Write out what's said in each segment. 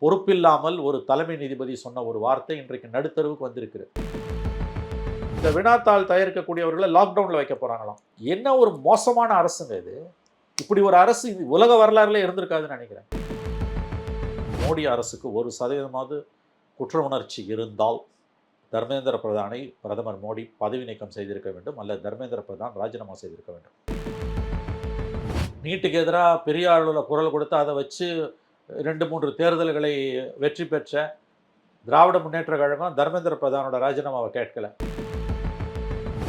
பொறுப்பில்லாமல் ஒரு தலைமை நீதிபதி சொன்ன ஒரு வார்த்தை இன்றைக்கு நடுத்தருவுக்கு வந்திருக்கிறது. இந்த வினாத்தாள் தயாரிக்கக்கூடியவர்களை லாக்டவுன்ல வைக்க போறாங்களாம். என்ன ஒரு மோசமான அரசுங்க இது. இப்படி ஒரு அரசு உலக வரலாறுல இருந்திருக்காதுன்னு நினைக்கிறேன். மோடி அரசுக்கு 1% குற்ற உணர்ச்சி இருந்தால் தர்மேந்திர பிரதானை பிரதமர் மோடி பதவி நீக்கம் செய்திருக்க வேண்டும், அல்லது தர்மேந்திர பிரதான் ராஜினாமா செய்திருக்க வேண்டும். நீட்டுக்கு எதிராக பெரிய அளவில் குரல் கொடுத்து அதை வச்சு 2-3 தேர்தல்களை வெற்றி பெற்ற திராவிட முன்னேற்ற கழகம் தர்மேந்திர பிரதானோட ராஜினாமாவை கேட்கல.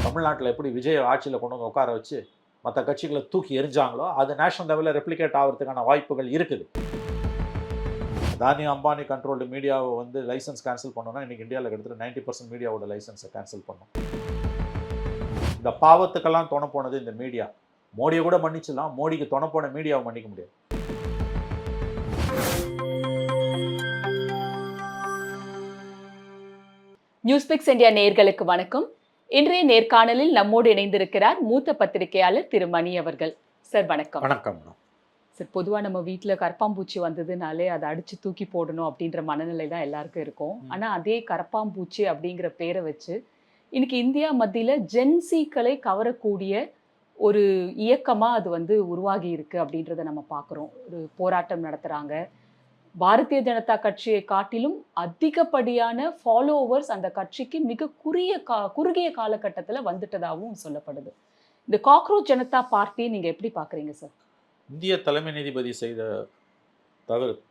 தமிழ்நாட்டில் எப்படி விஜய் ஆட்சியில் கொண்டு வந்து உட்கார வச்சு மற்ற கட்சிகளை தூக்கி எரிஞ்சாங்களோ அது நேஷனல் லெவலில் ரெப்ளிகேட் ஆகிறதுக்கான வாய்ப்புகள் இருக்குது. அதானி அம்பானி கண்ட்ரோல்டு மீடியாவை வந்து லைசன்ஸ் கேன்சல் பண்ணோன்னா இன்றைக்கி இந்தியாவில் கிட்டத்தட்ட 90% மீடியாவோட லைசன்ஸை கேன்சல் பண்ணோம். இந்த பாவத்துக்கெல்லாம் துணை போனது இந்த மீடியா. மோடியை கூட மன்னிச்சிடலாம், மோடிக்கு துணை போன மீடியாவை மன்னிக்க முடியாது. நியூஸ்பிக்ஸ் இந்தியா நேயர்களுக்கு வணக்கம். இன்றைய நேர்காணலில் நம்மோடு இணைந்திருக்கிறார் மூத்த பத்திரிகையாளர் திரு மணி அவர்கள். சார் வணக்கம். வணக்கம் சார். பொதுவாக நம்ம வீட்டில் கரப்பாம்பூச்சி வந்ததுனாலே அதை அடித்து தூக்கி போடணும் அப்படின்ற மனநிலை தான் எல்லாருக்கும் இருக்கும். ஆனால் அதே கரப்பாம்பூச்சி அப்படிங்கிற பேரை வச்சு இன்னைக்கு இந்தியா மத்தியில் ஜென்சிக்களை கவரக்கூடிய ஒரு இயக்கமாக அது வந்து உருவாகி இருக்கு அப்படின்றத நம்ம பார்க்குறோம். ஒரு போராட்டம் நடத்துகிறாங்க. பாரதிய ஜனதா கட்சியை காட்டிலும் அதிகப்படியான ஃபாலோவர்ஸ் அந்த கட்சிக்கு மிக குறுகிய காலகட்டத்தில் வந்துட்டதாகவும் சொல்லப்படுது. இந்த காக்ரோச் ஜனதா பார்ட்டியை நீங்கள் எப்படி பார்க்குறீங்க சார்? இந்திய தலைமை நீதிபதி செய்த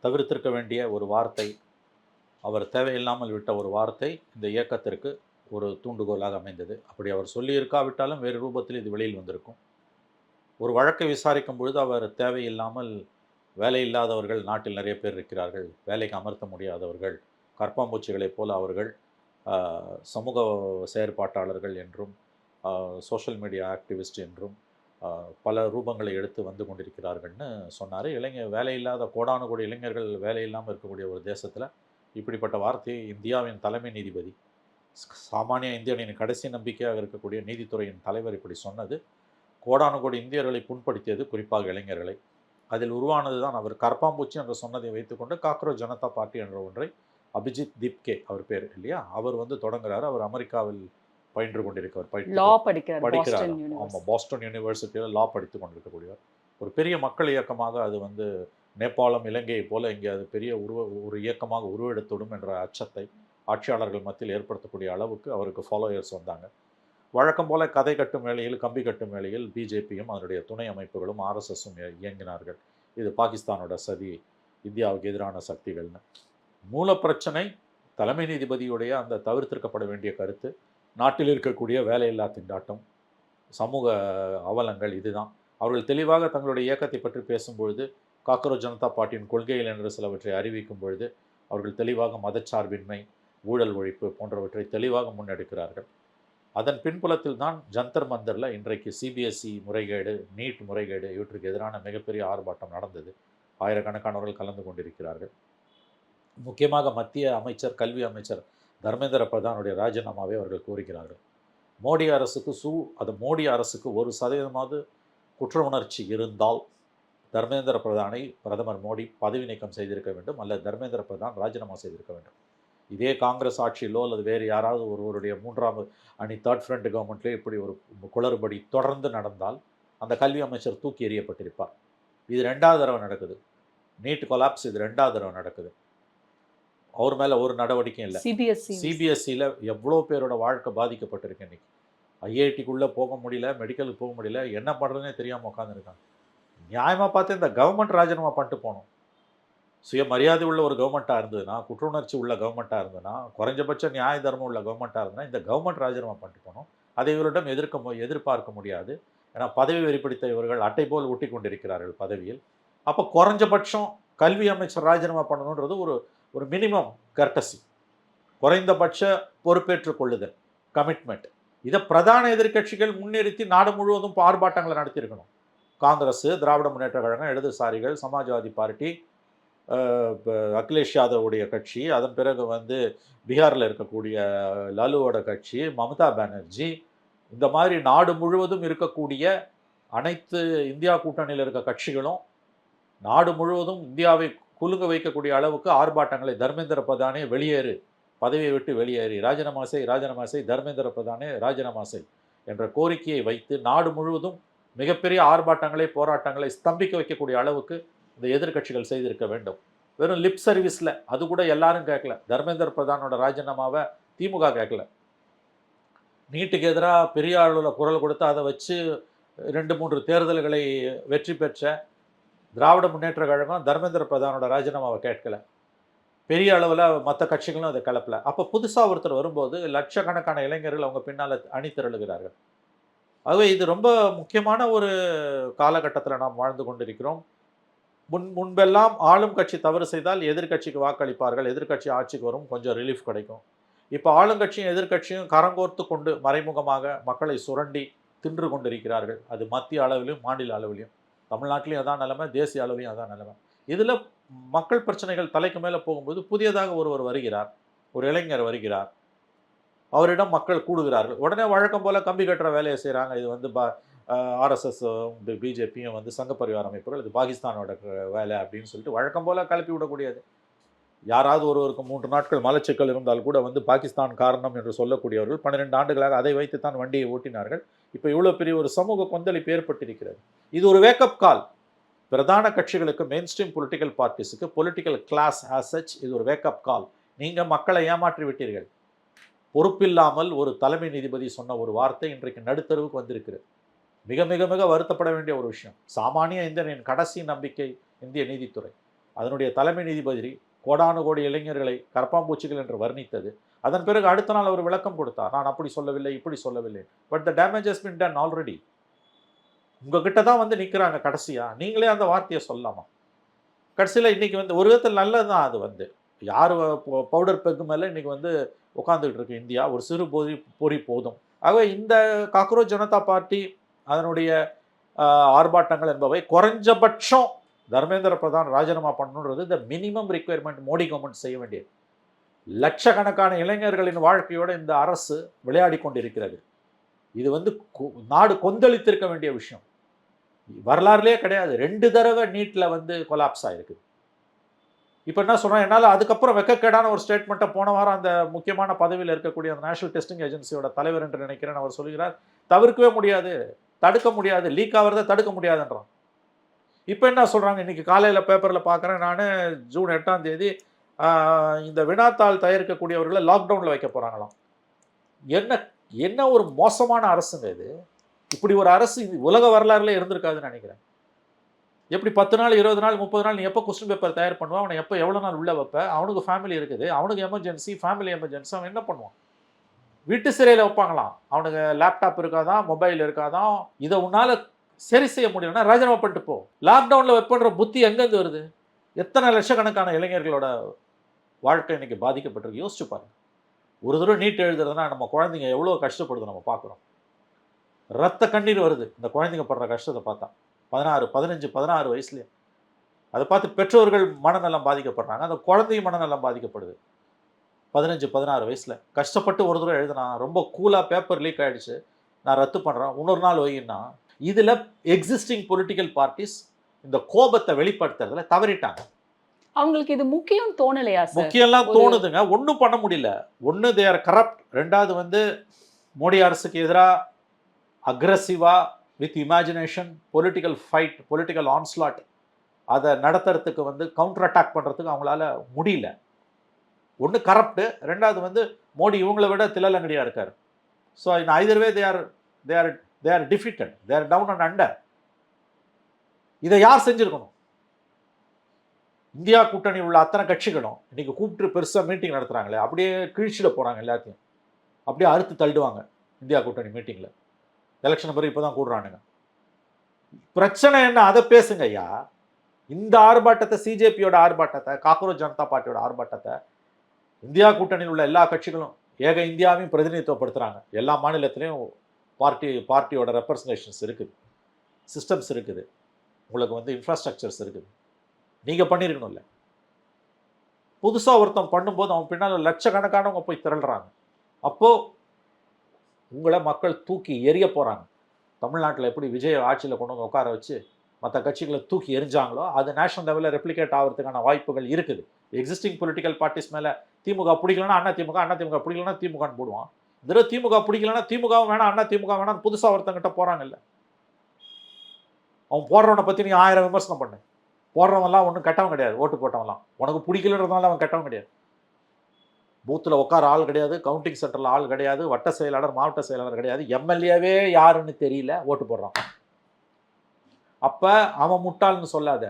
தவிர்த்திருக்க வேண்டிய ஒரு வார்த்தை, அவர் தேவையில்லாமல் விட்ட ஒரு வார்த்தை இந்த இயக்கத்திற்கு ஒரு தூண்டுகோலாக அமைந்தது. அப்படி அவர் சொல்லியிருக்காவிட்டாலும் வேறு ரூபத்தில் இது வெளியில் வந்திருக்கும். ஒரு வழக்கை விசாரிக்கும் பொழுது அவர் தேவையில்லாமல் வேலை இல்லாதவர்கள் நாட்டில் நிறைய பேர் இருக்கிறார்கள், வேலைக்கு அமர்த்த முடியாதவர்கள், கற்பாம்பூச்சிகளைப் போல அவர்கள் சமூக செயற்பாட்டாளர்கள் என்றும் சோஷியல் மீடியா ஆக்டிவிஸ்ட் என்றும் பல ரூபங்களை எடுத்து வந்து கொண்டிருக்கிறார்கள்னு சொன்னார். வேலையில்லாத கோடானு கோடி இளைஞர்கள் வேலை இல்லாமல் இருக்கக்கூடிய ஒரு தேசத்தில் இப்படிப்பட்ட வார்த்தையை இந்தியாவின் தலைமை நீதிபதி, சாமானிய இந்தியனின் கடைசி நம்பிக்கையாக இருக்கக்கூடிய நீதித்துறையின் தலைவர் இப்படி சொன்னது கோடானு கோடி இந்தியர்களை புண்படுத்தியது, குறிப்பாக இளைஞர்களை. அதில் உருவானது தான் அவர் கரப்பாம்பூச்சி என்று சொன்னதை வைத்துக்கொண்டு காக்ரோச் ஜனதா பார்ட்டி என்ற ஒன்றை அபிஜித் தீப்கே அவர் பேர் இல்லையா, அவர் வந்து தொடங்குறாரு. அவர் அமெரிக்காவில் பயின்று கொண்டிருக்கிறவர், படிக்கிறார். ஆமாம், பாஸ்டன் யூனிவர்சிட்டியில் லா படித்து கொண்டிருக்கக்கூடியவர். ஒரு பெரிய மக்கள் இயக்கமாக அது வந்து நேபாளம் இலங்கையை போல இங்கே அது பெரிய ஒரு இயக்கமாக உருவெடுத்துடும் என்ற அச்சத்தை ஆட்சியாளர்கள் மத்தியில் ஏற்படுத்தக்கூடிய அளவுக்கு அவருக்கு ஃபாலோயர்ஸ் வந்தாங்க. வழக்கம் போல கதை கட்டும் வேளையில், கம்பி கட்டும் வேளையில் பிஜேபியும் அதனுடைய துணை அமைப்புகளும் ஆர்எஸ்எஸும் இயங்கினார்கள். இது பாகிஸ்தானோட சதி, இந்தியாவுக்கு எதிரான சக்திகள்னு. மூல பிரச்சனை தலைமை நீதிபதியுடைய அந்த தவிர்த்திருக்கப்பட வேண்டிய கருத்து, நாட்டில் இருக்கக்கூடிய வேலையில்லா திண்டாட்டம், சமூக அவலங்கள். இதுதான் அவர்கள் தெளிவாக தங்களுடைய இயக்கத்தை பற்றி பேசும்பொழுது, காக்ரோச் ஜனதா பார்ட்டியின் கொள்கைகள் என்று சிலவற்றை அறிவிக்கும் பொழுது அவர்கள் தெளிவாக மதச்சார்பின்மை, ஊழல் ஒழிப்பு போன்றவற்றை தெளிவாக முன்னெடுக்கிறார்கள். அதன் பின்புலத்தில் தான் ஜந்தர் மந்தரில் இன்றைக்கு சிபிஎஸ்இ முறைகேடு, நீட் முறைகேடு இவற்றுக்கு எதிரான மிகப்பெரிய ஆர்ப்பாட்டம் நடந்தது. ஆயிரக்கணக்கானவர்கள் கலந்து கொண்டிருக்கிறார்கள். முக்கியமாக மத்திய அமைச்சர், கல்வி அமைச்சர் தர்மேந்திர பிரதானுடைய ராஜினாமாவை அவர்கள் கோருகிறார்கள். மோடி அரசுக்கு 1% குற்ற உணர்ச்சி இருந்தால் தர்மேந்திர பிரதானை பிரதமர் மோடி பதவி நீக்கம் செய்திருக்க வேண்டும், அல்லது தர்மேந்திர பிரதான் ராஜினாமா செய்திருக்க வேண்டும். இதே காங்கிரஸ் ஆட்சியிலோ அல்லது வேறு யாராவது ஒருவருடைய 3ஆம் அணி தேர்ட் ஃப்ரண்ட் கவர்மெண்ட்லேயே இப்படி ஒரு குளறுபடி தொடர்ந்து நடந்தால் அந்த கல்வி அமைச்சர் தூக்கி எறியப்பட்டிருப்பார். இது 2வது தடவை நடக்குது. நீட் கொலாப்ஸ் இது 2வது தடவை நடக்குது. அவர் மேலே ஒரு நடவடிக்கையும் இல்லை. சிபிஎஸ்சியில் எவ்வளோ பேரோட வாழ்க்கை பாதிக்கப்பட்டிருக்கு. இன்றைக்கி ஐஐடிக்குள்ளே போக முடியல, மெடிக்கலுக்கு போக முடியல, என்ன பண்ணுறதுனே தெரியாமல் உட்காந்துருக்காங்க. நியாயமாக பார்த்து இந்த கவர்மெண்ட் ராஜினாமா பண்ணிட்டு போகணும். சுயமரியாதை உள்ள ஒரு கவர்மெண்ட்டாக இருந்ததுன்னா, குற்றுணர்ச்சி உள்ள கவர்மெண்ட்டாக இருந்ததுன்னா, குறைஞ்சபட்ச நியாய தர்மம் உள்ள கவர்மெண்ட்டாக இருந்ததுன்னா இந்த கவர்மெண்ட் ராஜினாமா பண்ணிட்டு போகணும். அதை இவரிடம் எதிர்பார்க்க முடியாது. ஏன்னா பதவி வெறி பிடித்த இவர்கள் அட்டை போல் ஒட்டி கொண்டிருக்கிறார்கள் பதவியில். அப்போ குறைஞ்சபட்சம் கல்வி அமைச்சர் ராஜினாமா பண்ணணுன்றது ஒரு மினிமம் கர்டசி, குறைந்தபட்ச பொறுப்பேற்றுக் கொள்ளுதல், கமிட்மெண்ட். இதை பிரதான எதிர்க்கட்சிகள் முன்னிறுத்தி நாடு முழுவதும் ஆர்ப்பாட்டங்களை நடத்தியிருக்கணும். காங்கிரஸ், திராவிட முன்னேற்ற கழகம், இடதுசாரிகள், சமாஜ்வாதி பார்ட்டி, அகிலேஷ் யாதவுடைய கட்சி, அதன் பிறகு வந்து பீகாரில் இருக்கக்கூடிய லாலுவோட கட்சி, மம்தா பானர்ஜி, இந்த மாதிரி நாடு முழுவதும் இருக்கக்கூடிய அனைத்து இந்தியா கூட்டணியில் இருக்க கட்சிகளும் நாடு முழுவதும் இந்தியாவை குலுங்க வைக்கக்கூடிய அளவுக்கு ஆர்ப்பாட்டங்களை தர்மேந்திர பிரதானே வெளியேறு, பதவியை விட்டு வெளியேறி ராஜினாமா செய், ராஜினாமா செய், தர்மேந்திர பிரதானே ராஜினாமா செய் என்ற கோரிக்கையை வைத்து நாடு முழுவதும் மிகப்பெரிய ஆர்ப்பாட்டங்களை, போராட்டங்களை ஸ்தம்பிக்க வைக்கக்கூடிய அளவுக்கு இந்த எதிர்க்கட்சிகள் செய்திருக்க வேண்டும். வெறும் லிப் சர்வீஸில் அது கூட எல்லாரும் கேட்கல. தர்மேந்திர பிரதானோட ராஜினாமாவை திமுக கேட்கல. நீட்டுக்கு எதிராக பெரிய அளவில் குரல் கொடுத்து அதை வச்சு 2-3 தேர்தல்களை வெற்றி பெற்ற திராவிட முன்னேற்ற கழகம் தர்மேந்திர பிரதானோட ராஜினாமாவை கேட்கல. பெரிய அளவில் மற்ற கட்சிகளும் அதை கலப்பல. அப்போ புதுசாக ஒருத்தர் வரும்போது லட்சக்கணக்கான இளைஞர்கள் அவங்க பின்னால் அணி திரளுகிறார்கள். ஆகவே இது ரொம்ப முக்கியமான ஒரு காலகட்டத்தில் நாம் வாழ்ந்து கொண்டிருக்கிறோம். முன்பெல்லாம் ஆளும் கட்சி தவறு செய்தால் எதிர்க்கட்சிக்கு வாக்களிப்பார்கள், எதிர்க்கட்சி ஆட்சிக்கு வரும், கொஞ்சம் ரிலீஃப் கிடைக்கும். இப்போ ஆளுங்கட்சியும் எதிர்க்கட்சியும் கரங்கோர்த்து கொண்டு மறைமுகமாக மக்களை சுரண்டி தின்று கொண்டிருக்கிறார்கள். அது மத்திய அளவிலும் மாநில அளவிலையும். தமிழ்நாட்டிலையும் அதான் நிலைமை, தேசிய அளவிலையும் அதான் நிலைமை. இதில் மக்கள் பிரச்சனைகள் தலைக்கு மேலே போகும்போது புதியதாக ஒருவர் வருகிறார், ஒரு இளைஞர் வருகிறார், அவரிடம் மக்கள் கூடுகிறார்கள். உடனே வழக்கம் போல் கம்பி கட்டுற வேலையை செய்கிறாங்க. இது வந்து ஆர்எஸ்எஸ் பிஜேபியும் வந்து சங்க பரிவார அமைப்புகள், இது பாகிஸ்தானோட வேலை அப்படின்னு சொல்லிட்டு வழக்கம் போல் கிளப்பி விடக்கூடியது. யாராவது ஒருவருக்கு 3 நாட்கள் மலச்சிக்கல் இருந்தால் கூட வந்து பாகிஸ்தான் காரணம் என்று சொல்லக்கூடியவர்கள் 12 ஆண்டுகளாக அதை வைத்து தான் வண்டியை ஓட்டினார்கள். இப்போ இவ்வளோ பெரிய ஒரு சமூக கொந்தளிப்பு ஏற்பட்டிருக்கிறது. இது ஒரு வேக்கப் கால். பிரதான கட்சிகளுக்கு, மெயின் ஸ்ட்ரீம் பொலிட்டிக்கல் பார்ட்டிஸுக்கு, பொலிட்டிக்கல் கிளாஸ் ஆஸ் சச் இது ஒரு வேக்கப் கால். நீங்கள் மக்களை ஏமாற்றி விட்டீர்கள். பொறுப்பில்லாமல் ஒரு தலைமை நீதிபதி சொன்ன ஒரு வார்த்தை இன்றைக்கு நடுத்தருவுக்கு வந்திருக்கிறது. மிக மிக மிக வருத்தப்பட வேண்டிய ஒரு விஷயம். சாமானிய இந்தியனின் கடைசி நம்பிக்கை இந்திய நீதித்துறை. அதனுடைய தலைமை நீதிபதி கோடானு கோடி இளைஞர்களை கரப்பாம்பூச்சிகள் என்று வர்ணித்தது. அதன் பிறகு அடுத்த நாள் அவர் விளக்கம் கொடுத்தார். நான் அப்படி சொல்லவில்லை, இப்படி சொல்லவில்லை. But the damage has been done already. உங்ககிட்ட தான் வந்து நிற்கிறாங்க கடைசியாக. நீங்களே அந்த வார்த்தையை சொல்லலாமா? கடைசியில் இன்றைக்கி வந்து ஒரு விதத்தில் நல்லது தான். அது வந்து யார் பவுடர் பெக்கு மேலே இன்றைக்கி வந்து உட்காந்துக்கிட்டு இருக்கு இந்தியா. ஒரு சிறு பொறி போதும். ஆகவே இந்த காக்ரோச் ஜனதா பார்ட்டி அதனுடைய ஆர்ப்பாட்டங்கள் என்பவை குறைஞ்சபட்சம் தர்மேந்திர பிரதான் ராஜினாமா பண்ணணுன்றது the minimum requirement Modi government செய்ய வேண்டியது. லட்சக்கணக்கான இளைஞர்களின் வாழ்க்கையோடு இந்த அரசு விளையாடி கொண்டிருக்கிறது. இது வந்து நாடு கொந்தளித்திருக்க வேண்டிய விஷயம். வரலாறுலேயே கிடையாது. 2 தடவை நீட்டில் வந்து கொலாப்ஸ் ஆகிருக்கு. இப்போ என்ன சொன்னால், என்னால் அதுக்கப்புறம் வெக்கக்கேடான ஒரு ஸ்டேட்மெண்ட்டை போன வாரம் அந்த முக்கியமான பதவியில் இருக்கக்கூடிய அந்த நேஷனல் டெஸ்டிங் ஏஜென்சியோட தலைவர் என்று நினைக்கிறேன், அவர் சொல்கிறார், தவிர்க்கவே முடியாது, தடுக்க முடியாது, லீக் ஆகிறத தடுக்க முடியாதுன்றான். இப்போ என்ன சொல்கிறாங்க, இன்றைக்கி காலையில் பேப்பரில் பார்க்குறேன் நான், ஜூன் 8ஆம் தேதி இந்த வினாத்தாள் தயாரிக்கக்கூடியவர்களை லாக்டவுனில் வைக்க போகிறாங்களாம். என்ன என்ன ஒரு மோசமான அரசுங்க இது. இப்படி ஒரு அரசு உலக வரலாறுல இருந்திருக்காதுன்னு நினைக்கிறேன். எப்படி 10 நாள் 20 நாள் 30 நாள் நீ எப்போ கொஸ்டின் பேப்பர் தயார் பண்ணுவான், அவனை எப்போ எவ்வளோ நாள் உள்ளே வைப்ப, அவனுக்கு ஃபேமிலி இருக்குது, அவனுக்கு எமர்ஜென்சி, ஃபேமிலி எமர்ஜென்சி, அவன் என்ன பண்ணுவான்? வீட்டு சிறையில் வைப்பாங்களாம். அவனுக்கு லேப்டாப் இருக்காதான், மொபைல் இருக்காதான். இதை உன்னால் சரி செய்ய முடியும்னா ராஜினாமா பண்ணிட்டு போ. லாக்டவுனில் வைப்பன்ற புத்தி எங்கேருந்து வருது? எத்தனை லட்சக்கணக்கான இளைஞர்களோட வாழ்க்கை இன்னைக்கு பாதிக்கப்பட்டிருக்கு. யோசிச்சு பாருங்க. ஒரு தடவை நீட் எழுதுறதுனா நம்ம குழந்தைங்க எவ்வளோ கஷ்டப்படுது நம்ம பார்க்குறோம். ரத்த கண்ணீர் வருது இந்த குழந்தைங்க படுற கஷ்டத்தை பார்த்தா. 16, 15, 16 வயசுலேயே அதை பார்த்து பெற்றோர்கள் மனநலம் பாதிக்கப்படுறாங்க. அந்த குழந்தையும் மனநலம் பாதிக்கப்படுது. 15, 16 வயசில் கஷ்டப்பட்டு ஒரு தடவை எழுதுனா, ரொம்ப கூலாக பேப்பர் லீக் ஆகிடுச்சு, நான் ரத்து பண்ணுறேன், இன்னொரு நாள் வையின்னா. இதில் எக்ஸிஸ்டிங் பொலிட்டிக்கல் பார்ட்டிஸ் இந்த கோபத்தை வெளிப்படுத்துறதுல தவறிட்டாங்க. அவங்களுக்கு இது முக்கியம் தோணலையா சார்? முக்கியம்லாம் தோணுதுங்க, ஒன்றும் பண்ண முடியல. ஒன்று தே ஆர் கரப்ட், ரெண்டாவது வந்து மோடி அரசுக்கு எதிராக அக்ரெசிவாக with imagination political fight, political onslaught அதை நடத்துறதுக்கு வந்து கவுண்டர் அட்டாக் பண்ணுறதுக்கு அவங்களால முடியல. ஒன்று கரப்டு, ரெண்டாவது வந்து மோடி இவங்களை விட தில்லலங்கடியாக இருக்கார். So in either way they are defeated, they are down and under. இதை யார் செஞ்சுருக்கணும்? இந்தியா கூட்டணி உள்ள அத்தனை கட்சிகளும் இன்னைக்கு கூப்பிட்டு பெருசாக மீட்டிங் நடத்துகிறாங்களே, அப்படியே கீழ்ச்சிட போகிறாங்க, எல்லாத்தையும் அப்படியே அறுத்து தள்ளுவாங்க. இந்தியா கூட்டணி மீட்டிங்கில் எலெக்ஷன் பிறகு இப்போ தான் கூடுறானுங்க. பிரச்சனை என்ன, அதை பேசுங்க ஐயா. இந்த ஆர்ப்பாட்டத்தை, சிஜேபியோட ஆர்ப்பாட்டத்தை, காக்ரோச் ஜனதா பார்ட்டியோட ஆர்ப்பாட்டத்தை இந்தியா கூட்டணியில் உள்ள எல்லா கட்சிகளும் ஏக இந்தியாவையும் பிரதிநிதித்துவப்படுத்துகிறாங்க. எல்லா மாநிலத்திலையும் பார்ட்டியோட ரெப்ரசன்டேஷன்ஸ் இருக்குது, சிஸ்டம்ஸ் இருக்குது, உங்களுக்கு வந்து இன்ஃப்ராஸ்ட்ரக்சர்ஸ் இருக்குது. நீங்கள் பண்ணியிருக்கணும்ல. புதுசாக ஒருத்தன் பண்ணும்போது அவன் பின்னால் லட்சக்கணக்கானவங்க போய் திரள்றாங்க. அப்போது உங்களை மக்கள் தூக்கி எரிய போகிறாங்க. தமிழ்நாட்டில் எப்படி விஜய் ஆட்சியில் கொண்டு வந்து உட்கார வச்சு மற்ற கட்சிகளை தூக்கி எரிஞ்சாங்களோ அது நேஷனல் லெவலில் ரெப்ளிகேட் ஆகிறதுக்கான வாய்ப்புகள் இருக்குது. எக்ஸிஸ்டிங் பொலிட்டிக்கல் பார்ட்டிஸ் மேலே திமுக பிடிக்கலன்னா அண்ணா திமுக பிடிக்கலன்னா திமுகன்னு போடுவான். இதோ திமுக பிடிக்கலன்னா திமுகவும் வேணாம் அண்ணா திமுக வேணாம் புதுசாக ஒருத்தங்கிட்ட போகிறாங்கல்ல. அவன் போடுறவனை பற்றி நீ 1000 விமர்சனம் பண்ணு. போடுறவன்லாம் ஒன்றும் கெட்டவன் கிடையாது. ஓட்டு போட்டவன்லாம் உனக்கு பிடிக்கலன்றதுனால அவன் கெட்டவன் கிடையாது. பூத்தில் உட்கார ஆள் கிடையாது, கவுண்டிங் சென்டரில் ஆள் கிடையாது, வட்ட செயலாளர் மாவட்ட செயலாளர் கிடையாது, எம்எல்ஏவே யாருன்னு தெரியல, ஓட்டு போடுறான். அப்போ அவன் முட்டாள்னு சொல்லாத.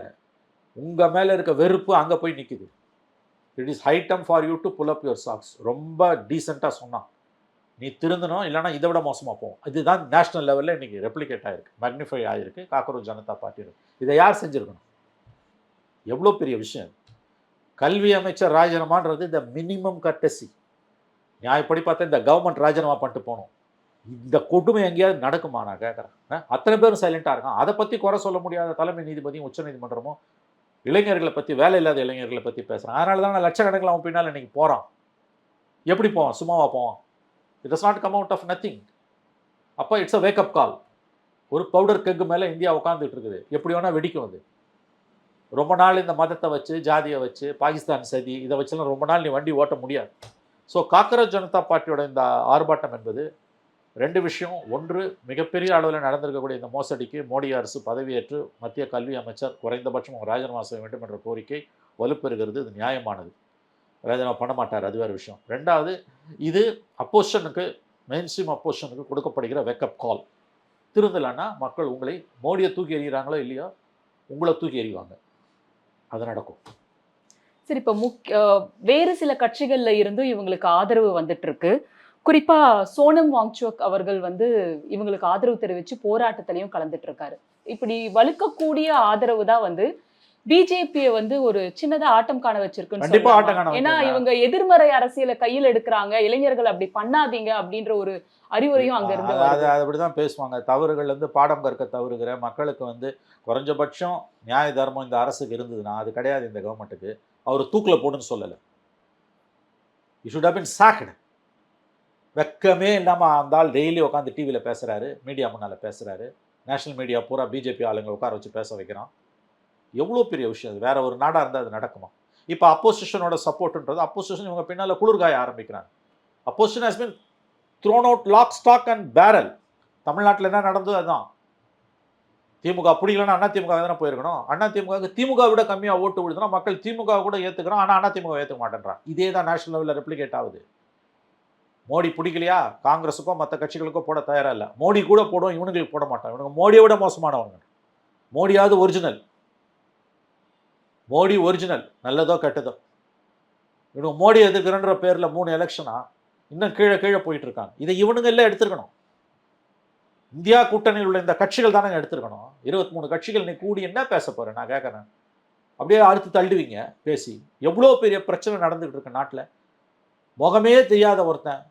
உங்கள் மேலே இருக்க வெறுப்பு அங்கே போய் நிற்குது. It is high time for you to pull up your socks. ரொம்ப டீசெண்டாக சொன்னான். நீ திருந்தணும், இல்லைனா இதை விட மோசமாக போகும். இதுதான் நேஷனல் லெவலில் இன்றைக்கி ரெப்ளிகேட் ஆகிருக்கு, மேக்னிஃபை ஆகிருக்கு காக்ரோச் ஜனதா பார்ட்டி. இதை யார் செஞ்சுருக்கணும்? எவ்வளோ பெரிய விஷயம். கல்வி அமைச்சர் ராஜினாமான்றது இந்த மினிமம் கர்டசி. நியாயப்படி பார்த்தா இந்த கவர்மெண்ட் ராஜினாமா பண்ணிட்டு போகணும். இந்த கொடுமை எங்கேயாவது நடக்குமா நான் கேட்குறேன். அத்தனை பேரும் சைலண்ட்டாக இருக்கான். அதை பற்றி குறை சொல்ல முடியாத தலைமை நீதிபதியும் உச்ச நீதிமன்றமும் இளைஞர்களை பற்றி, வேலை இல்லாத இளைஞர்களை பற்றி பேசுகிறான். அதனால தான் நான் லட்சக்கணக்கில் அவன் பின்னால் இன்றைக்கி போகிறான். எப்படி போவான்? சும்மாவா போவான்? It does not come out of nothing. அப்போ இட்ஸ் அ வேக்கப் கால். ஒரு பவுடர் கெக்கு மேலே இந்தியா உட்காந்துட்டு இருக்குது. எப்படி வேணால் வெடிக்கும் அது. ரொம்ப நாள் இந்த மதத்தை வச்சு, ஜாதியை வச்சு, பாகிஸ்தான் சதி இதை வச்சுலாம் ரொம்ப நாள் நீ வண்டி ஓட்ட முடியாது. ஸோ காக்ரோச் ஜனதா பார்ட்டியோட இந்த ஆர்ப்பாட்டம் என்பது 2 விஷயம். ஒன்று, மிகப்பெரிய அளவில் நடந்திருக்கக்கூடிய இந்த மோசடிக்கு மோடி அரசு பதவியேற்று மத்திய கல்வி அமைச்சர் குறைந்தபட்சம் ராஜினாமா செய்ய வேண்டும் என்ற கோரிக்கை வலுப்பெறுகிறது. இது நியாயமானது. ராஜினாமா பண்ண மாட்டார், அது வேறு விஷயம். 2வது, இது அப்போசிஷனுக்கு, மெயின் ஸ்ட்ரீம் அப்போசிஷனுக்கு கொடுக்கப்படுகிற வேக்கப் கால். திருந்தலைன்னா மக்கள் உங்களை மோடியை தூக்கி எறிகிறாங்களோ இல்லையோ உங்களை தூக்கி எறிவாங்க. அது நடக்கும். சரி, இப்போ வேறு சில கட்சிகள்ல இருந்தும் இவங்களுக்கு ஆதரவு வந்துட்டு இருக்கு. குறிப்பா சோனம் வாங்சுக் அவர்கள் இவங்களுக்கு ஆதரவு தெரிவிச்சு போராட்டத்திலையும் கலந்துட்டு இருக்காரு. இப்படி வலுக்கக்கூடிய ஆதரவு தான் பிஜேபியை ஒரு சின்னதா ஆட்டம் காண வச்சிருக்குன்னு சொல்லலாம். ஏன்னா இவங்க எதிர்மறை அரசியலை கையில் எடுக்கிறாங்க, இளைஞர்கள் அப்படி பண்ணாதீங்க அப்படின்ற ஒரு அறிவுரையும் அங்க இருந்து அப்படிதான் பேசுவாங்க. தவறுகள் பாடம் கற்க தவறுகிற மக்களுக்கு குறைஞ்சபட்சம் நியாய தர்மம் இந்த அரசுக்கு இருந்ததுன்னா அது கிடையாது. இந்த கவர்மெண்ட்டுக்கு அவர் தூக்கில் போடுன்னு சொல்லலை. You should have been sacked. வெக்கமே இல்லாமல் அந்த ஆள் டெய்லி உட்காந்து டிவியில் பேசுகிறாரு, மீடியா முன்னால் பேசுகிறாரு. நேஷனல் மீடியா பூரா பிஜேபி ஆளுங்களை உட்கார வச்சு பேச வைக்கிறான். எவ்வளோ பெரிய விஷயம் அது. வேற ஒரு நாடாக இருந்தால் அது நடக்குமா? இப்போ அப்போசிஷனோட சப்போர்ட்ன்றது, அப்போசிஷன் இவங்க பின்னால் குளிர்காய ஆரம்பிக்கிறாங்க. Opposition has been thrown out lock stock and barrel. தமிழ்நாட்டில் என்ன நடந்தது அதுதான். திமுக பிடிக்கலன்னா அண்ணா திமுக தானே போயிருக்கணும். அண்ணா திமுக திமுக விட கம்மியாக ஓட்டு விழுதுன்னா மக்கள் திமுக கூட ஏற்றுக்கிறோம், ஆனால் அண்ணா திமுக ஏற்றுக்க மாட்டேன்றான். இதே தான் நேஷனல் லெவலில் ரெப்ளிகேட் ஆகுது. மோடி பிடிக்கலையா, காங்கிரஸுக்கோ மற்ற கட்சிகளுக்கோ போட தயாராக இல்லை. மோடி கூட போடுவோம், இவனுங்களுக்கு போட மாட்டான். இவனுக்கு மோடியை விட மோசமானவங்க. மோடியாவது ஒரிஜினல், மோடி ஒரிஜினல், நல்லதோ கெட்டதோ. இவனுக்கு மோடி எதிர்க்கிறன்ற பேரில் 3 எலெக்ஷனாக இன்னும் கீழே கீழே போயிட்டு இருக்காங்க. இதை இவனுங்க எல்லாம் எடுத்துருக்கணும். இந்தியா கூட்டணியில் உள்ள இந்த கட்சிகள் தானே எடுத்துருக்கணும். 23 கட்சிகள் நீ கூடி என்ன பேச போகிறேன் நான் கேட்குறேன். அப்படியே அடுத்து தள்ளுவீங்க பேசி. எவ்வளோ பெரிய பிரச்சனை நடந்துகிட்டு இருக்கு நாட்டில். முகமே தெரியாத ஒருத்தன்,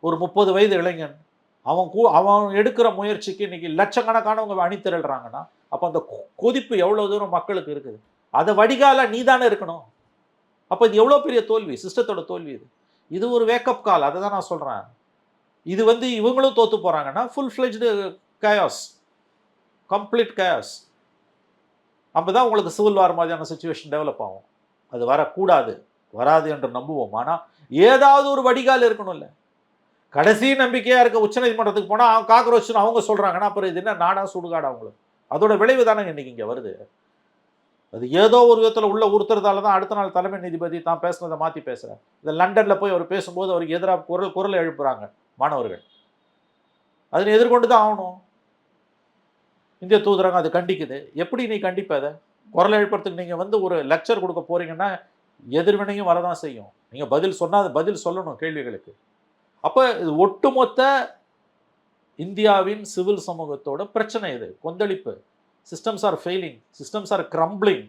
ஒரு 30 வயது இளைஞன், அவன் எடுக்கிற முயற்சிக்கு இன்னைக்கு லட்சக்கணக்கானவங்க அணி திரள்றாங்கன்னா அப்போ அந்த கொதிப்பு எவ்வளோ தூரம் மக்களுக்கு இருக்குது. அதை வடிகால நீ தானே இருக்கணும். அப்போ இது எவ்வளோ பெரிய தோல்வி, சிஸ்டத்தோட தோல்வி இது. இது ஒரு வேக்கப் கால். அதை தான் நான் சொல்கிறேன். இது இவங்களும் தோற்று போகிறாங்கன்னா full fledged chaos, complete chaos. அப்போ தான் உங்களுக்கு சிவில் வார் மாதிரியான சுச்சுவேஷன் டெவலப் ஆகும். அது வரக்கூடாது, வராது என்று நம்புவோம். ஆனால் ஏதாவது ஒரு வடிகால் இருக்கணும்ல. கடைசி நம்பிக்கையாக இருக்க உச்சநீதிமன்றத்துக்கு போனால் காக்ரோச்னு அவங்க சொல்கிறாங்கன்னா அப்புறம் இது என்ன நாடா சுடுகாடா அவங்களுக்கு? அதோட விளைவு தானே இன்றைக்கி இங்கே வருது. அது ஏதோ ஒரு விதத்தில் உள்ள உறுத்துறதால தான் அடுத்த நாள் தலைமை நீதிபதி தான் பேசுனதை மாற்றி பேசுகிறார். இந்த லண்டனில் போய் அவர் பேசும்போது அவருக்கு எதிராக குரல் எழுப்புறாங்க மாணவர்கள். அதனை எதிர்கொண்டு தான் ஆகணும். இந்திய தூதரகம் அது கண்டிக்குது. எப்படி நீ கண்டிப்ப அதை? குரல் எழுப்புறதுக்கு நீங்கள் ஒரு லெக்சர் கொடுக்க போகிறீங்கன்னா எதிர்வினையும் வரதான் செய்யும். நீங்கள் பதில் சொல்லணும் கேள்விகளுக்கு. அப்போ இது ஒட்டுமொத்த இந்தியாவின் சிவில் சமூகத்தோட பிரச்சனை. இது கொந்தளிப்பு. Systems are failing, systems are crumbling.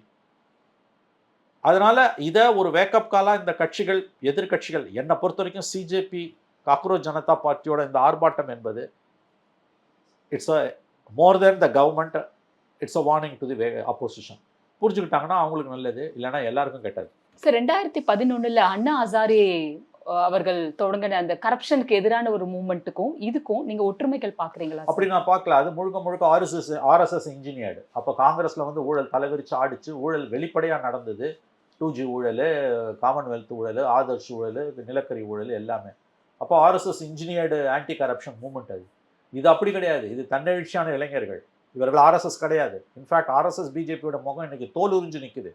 அதனால இதை ஒரு வேக்கப் காலாக இந்த கட்சிகள், எதிர்கட்சிகள், என்னை பொறுத்த வரைக்கும் சிஜேபி, காக்ரோச் ஜனதா பார்ட்டியோட இந்த ஆர்ப்பாட்டம் என்பது it's a more than the government, it's a warning to the opposition. புரிஞ்சுக்கிட்டாங்கன்னா அவங்களுக்கு நல்லது, இல்லைன்னா எல்லாருக்கும் கெட்டது. சார், 2011 அண்ணா ஹசாரே அவர்கள் தொடங்கின அந்த கரப்ஷனுக்கு எதிரான ஒரு மூவ்மெண்ட்டுக்கும் இதுக்கும் நீங்க ஒற்றுமைகள் பாக்குறீங்களா அப்படி நான் பார்க்கல. அது முழுக்க முழுக்க ஆர்எஸ்எஸ் இன்ஜினியர்டு. அப்போ காங்கிரஸ்ல வந்து ஊழல் தலைவிரிச்சு ஆடிச்சு. ஊழல் வெளிப்படையா நடந்தது. 2G ஊழல், காமன்வெல்த் ஊழல், ஆதர்ஷ் ஊழல், நிலக்கரி ஊழல் எல்லாமே. அப்போ RSS engineered anti corruption movement அது. இது அப்படி கிடையாது. இது தன்னெழுச்சியான இளைஞர்கள். இவர்கள் ஆர்எஸ்எஸ் கிடையாது. இன்ஃபேக்ட் ஆர்எஸ்எஸ் பிஜேபியோட முகம் இன்னைக்கு தோல் உறிஞ்சு நிற்குது.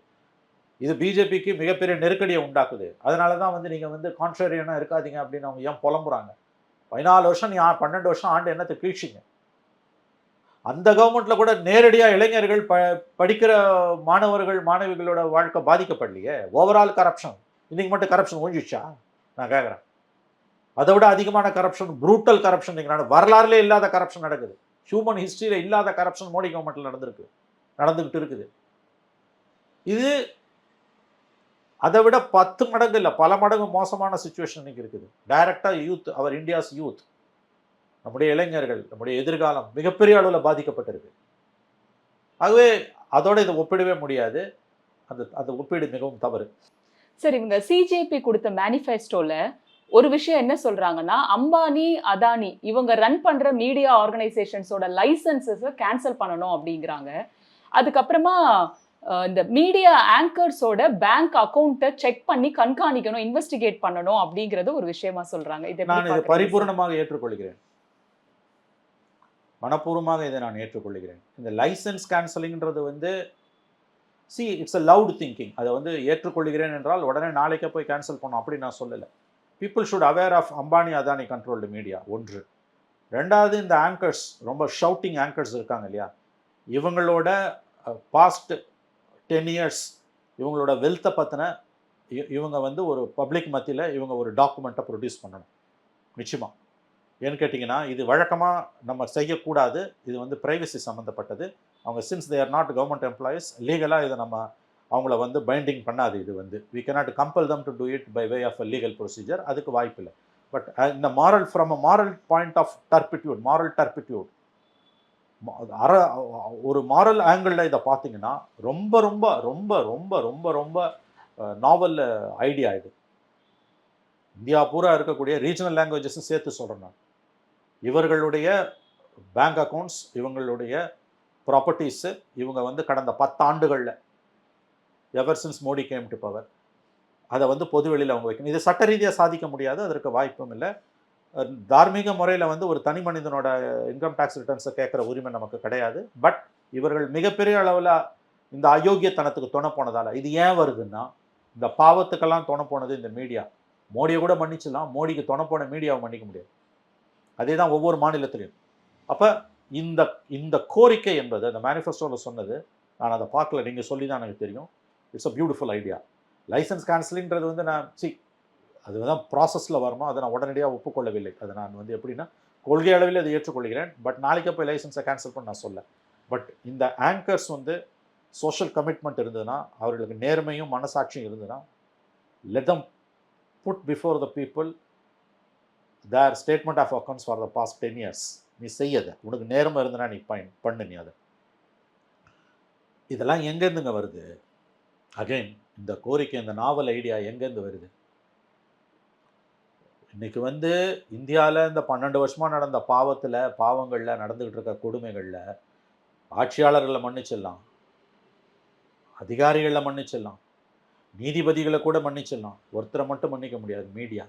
இது பிஜேபிக்கு மிகப்பெரிய நெருக்கடியை உண்டாக்குது. அதனால தான் வந்து நீங்கள் வந்து கான்ட்ரேரியனா இருக்காதீங்க அப்படின்னு அவங்க ஏன் புலம்புறாங்க. 14 வருஷம் நீ 12 வருஷம் ஆண்டு என்னத்தை கீழ்ச்சிங்க. அந்த கவர்மெண்ட்ல கூட நேரடியாக இளைஞர்கள் படிக்கிற மாணவர்கள் மாணவிகளோட வாழ்க்கை பாதிக்கப்படலையே. Overall corruption. இன்னைக்கு மட்டும் கரப்ஷன் ஒழிஞ்சிச்சா நான் கேட்குறேன். அதை விட அதிகமான கரப்ஷன், ப்ரூட்டல் கரப்ஷன் இன்னைக்கு வரலாறுலே இல்லாத கரப்ஷன் நடக்குது. ஹியூமன் ஹிஸ்டரியில் இல்லாத கரப்ஷன் மோடி கவர்மெண்ட்ல நடந்துகிட்டு இருக்குது. இது அதை விட 10 மடங்கு இல்லை, பல மடங்கு மோசமான சுச்சுவேஷன் இன்னைக்கு இருக்குது. டைரக்டா யூத், அவர் இந்தியாஸ் யூத், நம்முடைய இளைஞர்கள், நம்முடைய எதிர்காலம் மிகப்பெரிய அளவில் பாதிக்கப்பட்டிருக்கு. ஆகவே அதோட இதை ஒப்பிடவே முடியாது. அந்த ஒப்பீடு மிகவும் தவறு. சரி, இவங்க சிஜேபி கொடுத்த மேனிஃபெஸ்டோல ஒரு விஷயம் என்ன சொல்றாங்கன்னா, அம்பானி, அதானி இவங்க ரன் பண்ற மீடியா ஆர்கனைசேஷன்ஸோட லைசன்சஸை கேன்சல் பண்ணணும் அப்படிங்கிறாங்க. அதுக்கப்புறமா இந்த மீடியா ஆங்கர்ஸோட பேங்க் அக்கௌண்ட்டை செக் பண்ணி கண்காணிக்கணும், இன்வெஸ்டிகேட் பண்ணணும் அப்படிங்கறது ஒரு விஷயமா சொல்றாங்க. நான் இதை பரிபூர்ணமாக ஏற்றுக்கொள்கிறேன். மனப்பூர்வமாக இதை நான் ஏற்றுக்கொள்கிறேன். இந்த லைசன்ஸ் கேன்சலிங்கிறது வந்து இட்ஸ் அ லவுட் திங்கிங். அதை வந்து ஏற்றுக்கொள்கிறேன் என்றால் உடனே நாளைக்கே போய் கேன்சல் பண்ணணும் அப்படி நான் சொல்லலை. People should aware of Ambani Adani controlled media ஒன்று. ரெண்டாவது, இந்த ஆங்கர்ஸ், ரொம்ப ஷவுட்டிங் ஆங்கர்ஸ் இருக்காங்க இல்லையா, இவங்களோட பாஸ்ட் 10 இயர்ஸ் இவங்களோட வெல்த்தை பற்றின இவங்க வந்து ஒரு பப்ளிக் மத்தியில் இவங்க ஒரு டாக்குமெண்ட்டை ப்ரொடியூஸ் பண்ணணும் நிச்சயமாக. ஏன்னு கேட்டிங்கன்னா, இது வழக்கமாக நம்ம செய்யக்கூடாது. இது வந்து ப்ரைவசி சம்மந்தப்பட்டது. அவங்க since they are not government employees, லீகலாக இதை நம்ம அவங்கள வந்து பைண்டிங் பண்ணாது. இது வந்து we cannot compel them to do it by way of a legal procedure. அதுக்கு வாய்ப்பு இல்லை. பட் இந்த moral, from a moral point of turpitude, moral turpitude, ஒரு மாரல் ஆங்கிளில் இதை பார்த்தீங்கன்னா ரொம்ப ரொம்ப ரொம்ப ரொம்ப ரொம்ப ரொம்ப நாவல் ஐடியா இது. இந்தியா பூரா இருக்கக்கூடிய ரீஜனல் லாங்குவேஜஸும் சேர்த்து சொல்கிறேன் நான். இவர்களுடைய பேங்க் அக்கௌண்ட்ஸ், இவங்களுடைய ப்ராப்பர்ட்டிஸு, இவங்க வந்து கடந்த 10 ஆண்டுகளில் எவர் since Modi came to power, அதை வந்து பொதுவெளியில் அவங்க வைக்கணும். இது சட்ட ரீதியாக சாதிக்க முடியாது, அதற்கு வாய்ப்பும் இல்லை. தார்மீக முறையில் வந்து ஒரு தனி மனிதனோட இன்கம் டேக்ஸ் ரிட்டர்ன்ஸை கேட்குற உரிமை நமக்கு கிடையாது. பட் இவர்கள் மிகப்பெரிய அளவில் இந்த அயோக்கியத்தனத்துக்கு துணை போனதால் இது ஏன் வருதுன்னா, இந்த பாவத்துக்கெல்லாம் துணை போனது இந்த மீடியா. மோடியை கூட மன்னிச்சிடலாம், மோடிக்கு துணை போன மீடியாவை மன்னிக்க முடியாது. அதே தான் ஒவ்வொரு மாநிலத்திலையும். அப்போ இந்த கோரிக்கை என்பது அந்த மேனிஃபெஸ்டோவில் சொன்னது, நான் அதை பார்க்கல, நீங்கள் சொல்லி தான் எனக்கு தெரியும். It's a beautiful idea. Licence கேன்சலிங்கிறது வந்து அதுதான் ப்ராசஸில் வரணும். அதை நான் உடனடியாக ஒப்புக்கொள்ளவில்லை. அதை நான் வந்து எப்படின்னா, கொள்கை அளவில் அதை ஏற்றுக்கொள்கிறேன். பட் நாளைக்கு போய் லைசன்ஸை கேன்சல் பண்ண நான் சொல்ல. பட் இந்த ஆங்கர்ஸ் வந்து சோஷியல் கமிட்மெண்ட் இருந்ததுன்னா, அவர்களுக்கு நேர்மையும் மனசாட்சியும் இருந்ததுன்னா, let them put before the people their statement of accounts for the past 10 years. நீ செய்யதை, உனக்கு நேர்மை இருந்தனா நீ பண்ணு நீ அதை. இதெல்லாம் எங்கேருந்துங்க வருது? அகைன் இந்த கோரிக்கை, இந்த நாவல் ஐடியா எங்கேருந்து வருது? இன்னைக்கு வந்து இந்தியாவில் இந்த 12 வருஷமாக நடந்த பாவங்களில் நடந்துகிட்டு இருக்க கொடுமைகளில் ஆட்சியாளர்களை மன்னிச்சிடலாம், அதிகாரிகளை மன்னிச்சிடலாம், நீதிபதிகளை கூட மன்னிச்சிடலாம். ஒருத்தரை மட்டும் மன்னிக்க முடியாது, மீடியா.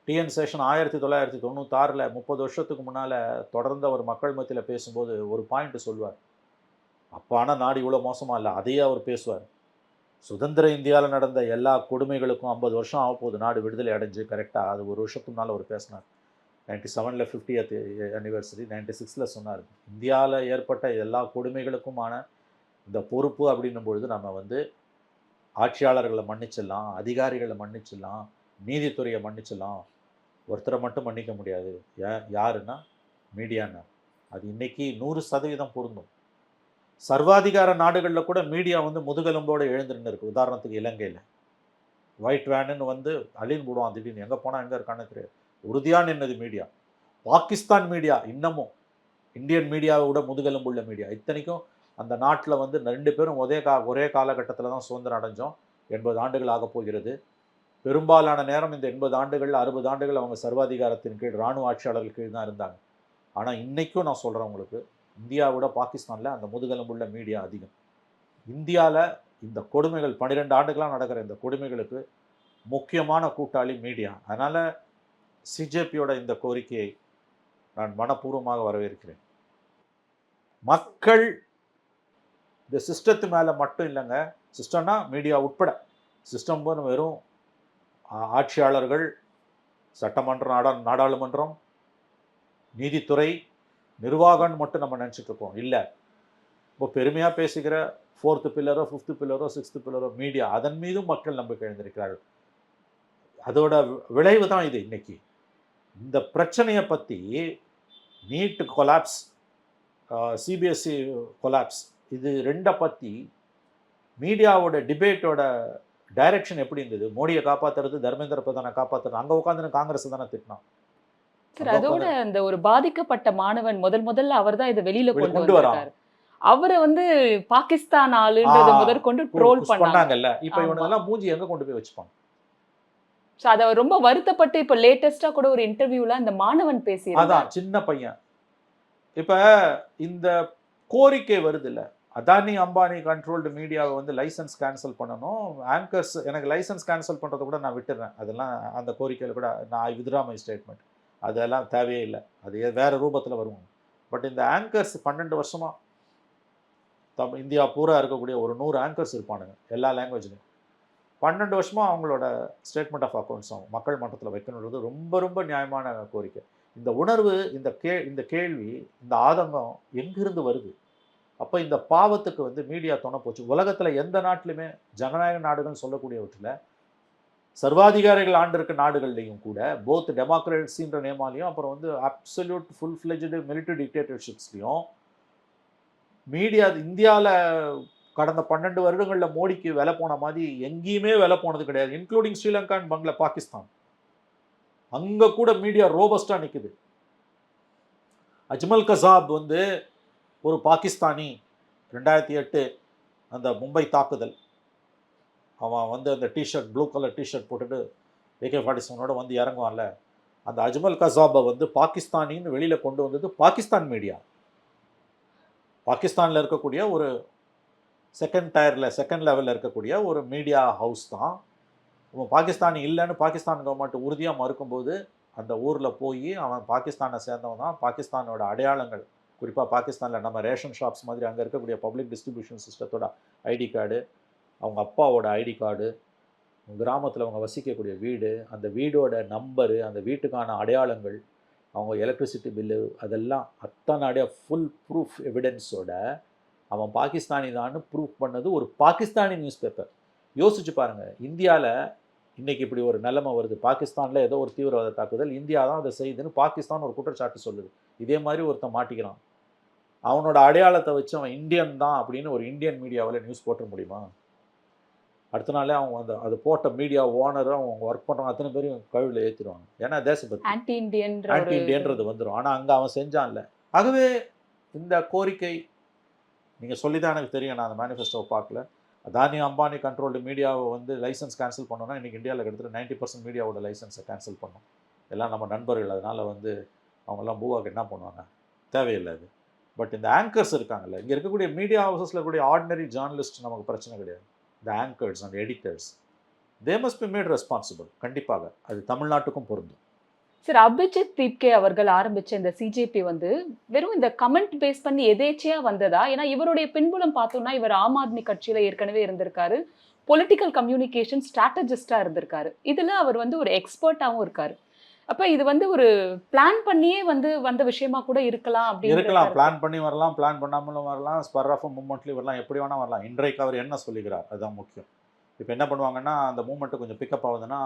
டிஎன் சேஷன் 1996 30 வருஷத்துக்கு முன்னால் தொடர்ந்து அவர் மக்கள் மத்தியில் பேசும்போது ஒரு பாயிண்ட் சொல்வார். அப்பான நாடு இவ்வளோ மோசமாக இல்லை, அதையே அவர் பேசுவார். சுதந்திர இந்தியாவில் நடந்த எல்லா கொடுமைகளுக்கும் 50 வருஷம் ஆகப்போகுது நாடு விடுதலை அடைஞ்சு. கரெக்டாக அது ஒரு வருஷத்துக்கு முன்னால் அவர் பேசினார். 97 50th anniversary, 96 சொன்னார். இந்தியாவில் ஏற்பட்ட எல்லா கொடுமைகளுக்குமான இந்த பொறுப்பு அப்படின்னும் பொழுது நம்ம வந்து ஆட்சியாளர்களை மன்னிச்சிடலாம், அதிகாரிகளை மன்னிச்சிடலாம், நீதித்துறையை மன்னிச்சிடலாம், ஒருத்தரை மட்டும் மன்னிக்க முடியாது. யாருன்னா மீடியான்னா. அது இன்னைக்கு 100% பொருந்தும். சர்வாதிகார நாடுகளில் கூட மீடியா வந்து முதுகெலும்போடு எழுந்துன்னு இருக்குது. உதாரணத்துக்கு இலங்கையில் ஒயிட் வேனுன்னு வந்து அழின்னு போடுவான் திடீர்னு, எங்கே போனால் எங்கே இருக்கான்னு தெரியாது. உறுதியாக நின்னது மீடியா. பாகிஸ்தான் மீடியா இன்னமும் இந்தியன் மீடியாவை விட முதுகெலும்புள்ள மீடியா. இத்தனைக்கும் அந்த நாட்டில் வந்து 2 பேரும் ஒரே காலகட்டத்தில் தான் சுதந்திரம் அடைஞ்சோம். 80 ஆண்டுகள் ஆக போகிறது. பெரும்பாலான நேரம் இந்த 80 ஆண்டுகள் 60 ஆண்டுகள் அவங்க சர்வாதிகாரத்தின் கீழ் இராணுவ ஆட்சியாளர்கள் கீழ் தான் இருந்தாங்க. ஆனால் இன்றைக்கும் நான் சொல்கிறேன் உங்களுக்கு, இந்தியாவோட பாகிஸ்தானில் அந்த முதுகெலும்புள்ள மீடியா அதிகம். இந்தியாவில் இந்த கொடுமைகள் 12 ஆண்டுகளாக நடக்கிற இந்த கொடுமைகளுக்கு முக்கியமான கூட்டாளி மீடியா. அதனால் சிஜேபியோட இந்த கோரிக்கையை நான் மனப்பூர்வமாக வரவேற்கிறேன். மக்கள் இந்த சிஸ்டத்து மேலே மட்டும் இல்லைங்க, சிஸ்டம்னா மீடியா உட்பட, சிஸ்டம் வெறும் ஆட்சியாளர்கள், சட்டமன்றம், நாடாளுமன்றம், நீதித்துறை, நிர்வாகம்னு மட்டும் நம்ம நினச்சிட்டு இருக்கோம். இல்லை, இப்போ பெருமையாக பேசுகிற 4th பில்லரோ 5th பில்லரோ 6th பில்லரோ மீடியா, அதன் மீதும் மக்கள் நம்பிக்கை எழுந்திருக்கிறார்கள். அதோட விளைவு தான் இது. இன்னைக்கு இந்த பிரச்சனையை பற்றி, நீட் கொலாப்ஸ், சிபிஎஸ்சி கொலாப்ஸ், இது ரெண்டை பற்றி மீடியாவோட டிபேட்டோட டைரக்ஷன் எப்படி இருந்தது? மோடியை காப்பாற்றுறது, தர்மேந்திர பிரதானை காப்பாற்றுறது. அங்கே உட்காந்து காங்கிரஸ் தானே திட்டினான். சார், அதோட அந்த ஒரு பாதிக்கப்பட்ட மாணவன் முதல்ல அவர் தான் இதை வெளியில கொண்டு வராரு. வராரு. அவரை வந்து பாகிஸ்தான் ஆளுன்றது முதற்கொண்டு ட்ரோல் பண்ணாங்கல்ல. இப்போ இவனெல்லாம் மூஞ்சி எங்க கொண்டு போய் வச்சுப்பாங்க? ஸோ அதை ரொம்ப வருத்தப்பட்டு இப்போ லேட்டஸ்டா கூட ஒரு இன்டர்வியூல அந்த மாணவன் பேசியிருந்தார். அதான் சின்ன பையன். இப்போ இந்த கோரிக்கை வருது இல்லை, அதானி அம்பானி கண்ட்ரோல்டு மீடியாவை வந்து லைசன்ஸ் கேன்சல் பண்ணணும். ஆங்கர்ஸ், எனக்கு லைசன்ஸ் கேன்சல் பண்ணுறதை கூட நான் விட்டுறேன். அதெல்லாம் அந்த கோரிக்கையில் கூட நான் வித்ரா மை ஸ்டேட்மெண்ட். அதெல்லாம் தேவையே இல்லை, அது வேறு ரூபத்தில் வருவாங்க. பட் இந்த ஆங்கர்ஸ் 12 வருஷமாக இந்தியா பூரா இருக்கக்கூடிய ஒரு 100 ஆங்கர்ஸ் இருப்பானுங்க எல்லா லாங்குவேஜ்லையும். 12 வருஷமாக அவங்களோட ஸ்டேட்மெண்ட் ஆஃப் அக்கௌண்ட்ஸ் அவங்க மக்கள் மன்றத்தில் வைக்கணுன்றது ரொம்ப ரொம்ப நியாயமான கோரிக்கை. இந்த உணர்வு, இந்த கேள்வி, இந்த ஆதங்கம் எங்கிருந்து வருது? அப்போ இந்த பாவத்துக்கு வந்து மீடியா துணை போச்சு. உலகத்தில் எந்த நாட்டிலுமே ஜனநாயக நாடுகள் சொல்லக்கூடியவற்றில், சர்வாதிகாரிகள் ஆண்டிருக்க நாடுகள்லையும் கூட, போத் டெமோக்ரஸின்ற நேமாலையும், அப்புறம் வந்து அப்சல்யூட் ஃபுல் ஃப்ளெஜ்டு மிலிட்டரி டிக்டேட்டர்ஷிப்ஸ்லையும் மீடியா இந்தியாவில் கடந்த 12 வருடங்களில் மோடிக்கு விலை போன மாதிரி எங்கேயுமே விலை போனது கிடையாது. Including Sri Lanka and Pakistan. அங்கே கூட மீடியா ரோபஸ்டாக நிற்குது. அஜ்மல் கசாப் வந்து ஒரு பாகிஸ்தானி. 2008 அந்த மும்பை தாக்குதல், அவன் வந்து அந்த டிஷர்ட், ப்ளூ கலர் டிஷர்ட் போட்டுட்டு AK-47 வந்து இறங்குவான்ல, அந்த அஜ்மல் கசாபை வந்து பாகிஸ்தானின்னு வெளியில் கொண்டு வந்தது பாகிஸ்தான் மீடியா. பாகிஸ்தானில் இருக்கக்கூடிய ஒரு செகண்ட் லெவலில் இருக்கக்கூடிய ஒரு மீடியா ஹவுஸ் தான். பாகிஸ்தானி இல்லைன்னு பாகிஸ்தான் கவர்மெண்ட் உறுதியாக மறுக்கும்போது அந்த ஊரில் போய் அவன் பாகிஸ்தானை சேர்ந்தவன் தான், பாகிஸ்தானோட அடையாளங்கள், குறிப்பாக பாகிஸ்தானில் நம்ம ரேஷன் ஷாப்ஸ் மாதிரி அங்கே இருக்கக்கூடிய பப்ளிக் டிஸ்ட்ரிபியூஷன் சிஸ்டத்தோட ஐடி கார்டு, அவங்க அப்பாவோட ஐடி கார்டு, கிராமத்தில் அவங்க வசிக்கக்கூடிய வீடு, அந்த வீடோட நம்பரு, அந்த வீட்டுக்கான அடையாளங்கள், அவங்க எலக்ட்ரிசிட்டி பில்லு, அதெல்லாம் அத்தனை ஃபுல் ப்ரூஃப் எவிடன்ஸோட அவன் பாகிஸ்தானி தான்னு ப்ரூஃப் பண்ணது ஒரு பாகிஸ்தானி நியூஸ் பேப்பர். யோசிச்சு பாருங்கள், இந்தியாவில் இன்றைக்கி இப்படி ஒரு நிலைமை வருது. பாகிஸ்தானில் ஏதோ ஒரு தீவிரவாத தாக்குதல், இந்தியா தான் அதை செய்யுதுன்னு பாகிஸ்தான் ஒரு குற்றச்சாட்டு சொல்லுது. இதே மாதிரி ஒருத்தன் மாட்டிக்கிறான். அவனோட அடையாளத்தை வச்சு அவன் இந்தியன் தான் அப்படின்னு ஒரு இந்தியன் மீடியாவில் நியூஸ் போட்ட முடியுமா? அடுத்த நாளே அவங்க அது போட்ட மீடியா ஓனரும் அவங்க ஒர்க் பண்ணுறவங்க அத்தனை பேரும் கழுவில் ஏற்றிடுவாங்க. ஏன்னா தேசபக்தி, ஆன்டி இண்டியன்றது வந்துடும். ஆனால் அங்கே அவன் செஞ்சான்ல. ஆகவே இந்த கோரிக்கை நீங்கள் சொல்லி தான் எனக்கு தெரியும். நான் அந்த மேனிஃபெஸ்டோவை பார்க்கல. அதானி அம்பானி கண்ட்ரோல்டு மீடியாவை வந்து லைசன்ஸ் கேன்சல் பண்ணோன்னா இன்றைக்கி இந்தியாவில் கிட்டத்தட்ட 90% மீடியாவோட லைசன்ஸை கேன்சல் பண்ணோம். எல்லாம் நம்ம நண்பர்கள். அதனால் வந்து அவங்கெல்லாம் பூவாக்கு என்ன பண்ணுவாங்க? தேவையில்லை அது. பட் இந்த ஆங்கர்ஸ் இருக்காங்கல்ல, இங்கே இருக்கக்கூடிய மீடியா ஹவுசஸில் இருக்கக்கூடிய ஆர்டினரி ஜேர்னலிஸ்ட் நமக்கு பிரச்சனை கிடையாது. இந்த anchors and editors, they must be made responsible. கண்டிப்பாக அது தமிழ்நாட்டுக்கும் பொருந்தும். சார், அபிஜித் தீப்கே அவர்கள் ஆரம்பிச்ச இந்த சிஜேபி வந்து வெறும் இந்த கமெண்ட் பேஸ் பண்ணி எதேச்சியா வந்ததா? ஏன்னா இவருடைய பின்புலம் பார்த்தோம்னா இவர் ஆம் ஆத்மி கட்சியில ஏற்கனவே இருந்திருக்காரு, பொலிட்டிக்கல் கம்யூனிகேஷன் ஸ்ட்ராட்டஜிஸ்டா இருந்திருக்காரு, இதுல அவர் வந்து ஒரு எக்ஸ்பர்ட்டாகவும் இருக்காரு. அப்ப இது வந்து ஒரு பிளான் பண்ணியே வந்த விஷயமா கூட இருக்கலாம் அப்படின்னு இருக்கலாம். பிளான் பண்ணி வரலாம், பிளான் பண்ணாமலும் வரலாம், ஸ்பர் ஆஃப் மூமெண்ட்லேயும் வரலாம், எப்படி வேணால் வரலாம். இன்றைக்கு அவர் என்ன சொல்லுகிறார் அதுதான் முக்கியம். இப்போ என்ன பண்ணுவாங்கன்னா, அந்த மூமெண்ட்டு கொஞ்சம் பிக்கப் ஆகுதுன்னா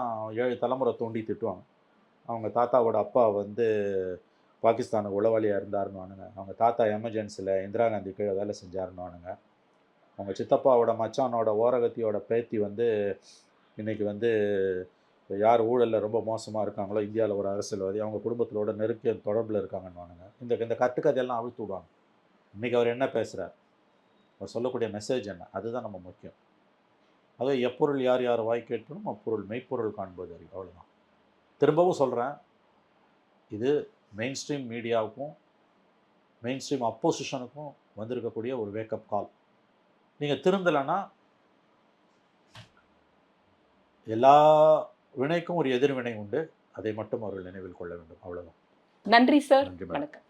7 தலைமுறை தோண்டி திட்டுவாங்க. அவங்க தாத்தாவோட அப்பா வந்து பாகிஸ்தானுக்கு உளவாளியாக இருந்தாருன்னு, அவங்க தாத்தா எமர்ஜென்சியில் இந்திரா காந்தி கீழே வேலை செஞ்சாருன்னு, அவங்க சித்தப்பாவோட மச்சானோட ஓரகத்தியோட பேத்தி வந்து இன்றைக்கி வந்து யார் ஊழலில் ரொம்ப மோசமாக இருக்காங்களோ இந்தியாவில் ஒரு அரசியல்வாதி, அவங்க குடும்பத்திலோட நெருக்கிய தொடர்பில் இருக்காங்கன்னு இந்த கட்டுக்கதையெல்லாம் அழுத்து விடுவாங்க. இன்றைக்கி அவர் என்ன பேசுகிறார், அவர் சொல்லக்கூடிய மெசேஜ் என்ன, அதுதான் நம்ம முக்கியம். ஆக எப்பொருள் யார் யார் வாய் கேட்கணும் அப்பொருள் மெய்ப்பொருள் காண்பது அறிவு. அவ்வளோதான். திரும்பவும் சொல்கிறேன், இது மெயின் ஸ்ட்ரீம் மீடியாவுக்கும் மெயின் ஸ்ட்ரீம் அப்போசிஷனுக்கும் வந்திருக்கக்கூடிய ஒரு வேக்கப் கால். நீங்கள் திருந்தலைன்னா எல்லா வினைக்கும் ஒரு எதிர்வினை உண்டு. அதை மட்டும் அவர்கள் நினைவில் கொள்ள வேண்டும். அவ்வளோதான். நன்றி சார். நன்றி மேடம். வணக்கம்.